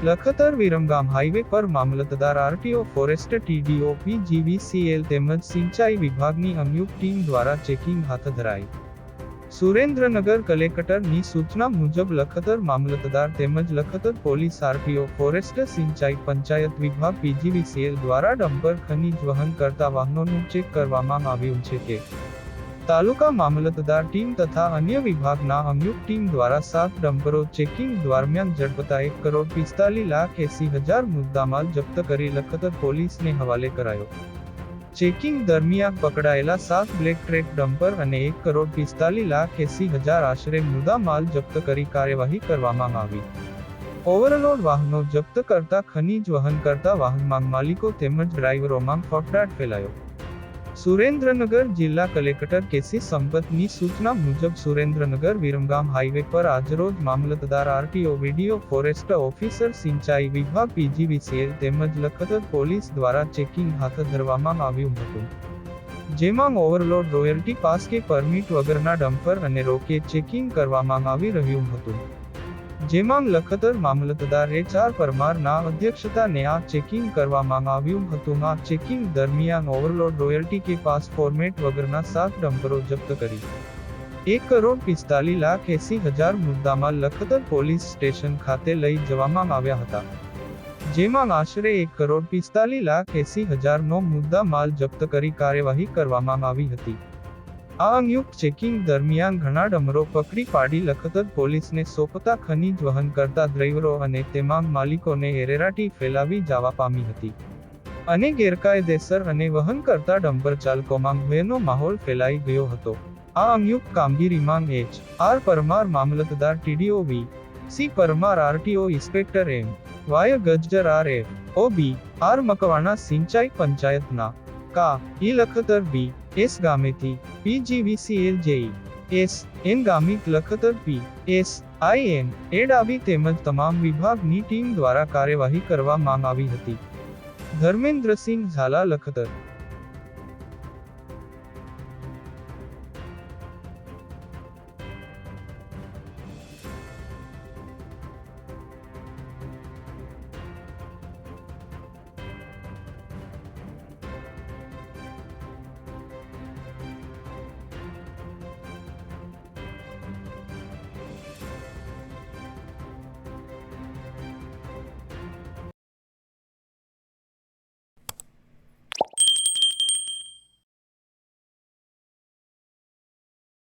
Lakhtar Viramgam highway પર મામલતદાર RTO forest TDO PGVCL તેમજ સિંચાઈ વિભાગની સંયુક્ત ટીમ દ્વારા ચેકિંગ હાથ ધરાઈ. સુરેન્દ્રનગર કલેક્ટરની સૂચના મુજબ લખતર મામલતદાર તેમજ લખતર પોલીસ આરટીઓ ફોરેસ્ટ સિંચાઈ પંચાયત વિભાગ પીજીવીસીએલ દ્વારા ડમ્પર ખનીજ વહન કરતા વાહનોનું ચેક કરવામાં આવ્યું છે કે તાલુકા મામલતદાર ટીમ તથા અન્ય વિભાગના સંયુક્ત ટીમ દ્વારા 7 ડમ્પરો ચેકિંગ દરમિયાન ઝડપતા 1,45,80,000 મુદ્દામાલ જપ્ત કરી લખતર પોલીસને હવાલે કરાયો. ચેકિંગ દરમિયાન પકડાયેલા 7 બ્લેક ટ્રેક ડમ્પર અને 1,45,80,000 આશરે મુદ્દામાલ જપ્ત કરી કાર્યવાહી કરવામાં આવી. ઓવરલોડ વાહનો જપ્ત કરતા ખનીજ વહન કરતા વાહનમાં માલિકો તેમજ ડ્રાઈવરોમાં ફફડાટ ફેલાયો. સુરેન્દ્રનગર જિલ્લા કલેક્ટર કેસી સંપતની સૂચના મુજબ સુરેન્દ્રનગર વિરમગામ હાઈવે પર આજરોજ મામલતદાર આરટીઓ વીડીઓ ફોરેસ્ટ ઓફિસર સિંચાઈ વિભાગ પીજીવીસીએલ તેમજ લખતર પોલીસ દ્વારા ચેકિંગ હાથ ધરવામાં આવ્યું હતું. જેમાં ઓવરલોડ રોયલ્ટી પાસ કે પરમિટ વગરના ડમ્પર અને રોકે ચેકિંગ કરવામાં આવી રહ્યું હતું. જેમાં લખતર મામલતદાર એચ.આર. પરમારના અધ્યક્ષતાને આ ચેકિંગ કરવામાં આવ્યું હતું. આ ચેકિંગ દરમિયાન ઓવરલોડ રોયલ્ટી કે પાસ ફોર્મેટ વગરના 7 ડમ્પરો જપ્ત કરી 1,45,80,000 મુદ્દામાલ લખતર પોલીસ સ્ટેશન ખાતે લઈ જવામાં આવ્યા હતા. જેમાં આશરે 1,45,80,000 નો મુદ્દામાલ જપ્ત કરી કાર્યવાહી કરવામાં આવી હતી. આ સંયુક્ત ચેકિંગ દરમિયાન ઘણા ડમ્પરો પકડી પાડી લખતર પોલીસને સોંપતા ખનીજ વહન કરતા ડ્રાઈવરો અને તમામ માલિકોને એરેરાટી ફેલાવી જવા પામી હતી અને ગેરકાયદેસર અને વહન કરતા ડમ્પર ચાલકોમાં ભયનો માહોલ ફેલાઈ ગયો હતો. આ સંયુક્ત કામગીરીમાં એચ.આર. પરમાર મામલતદાર TDO V. C. Parmar RTO inspector M. Y Gajjar R F. O. B. R. Makwana સિંચાઈ પંચાયતના કા. ઈ. લખતર બી. એસ. ગામેથી PGVCL JE. S. N. Gamit Lakhtar P. S. I. N. A Dabhi તેમજ તમામ વિભાગની ટીમ દ્વારા કાર્યવાહી કરવામાં આવી હતી. ધર્મેન્દ્રસિંહ ઝાલા લખતર.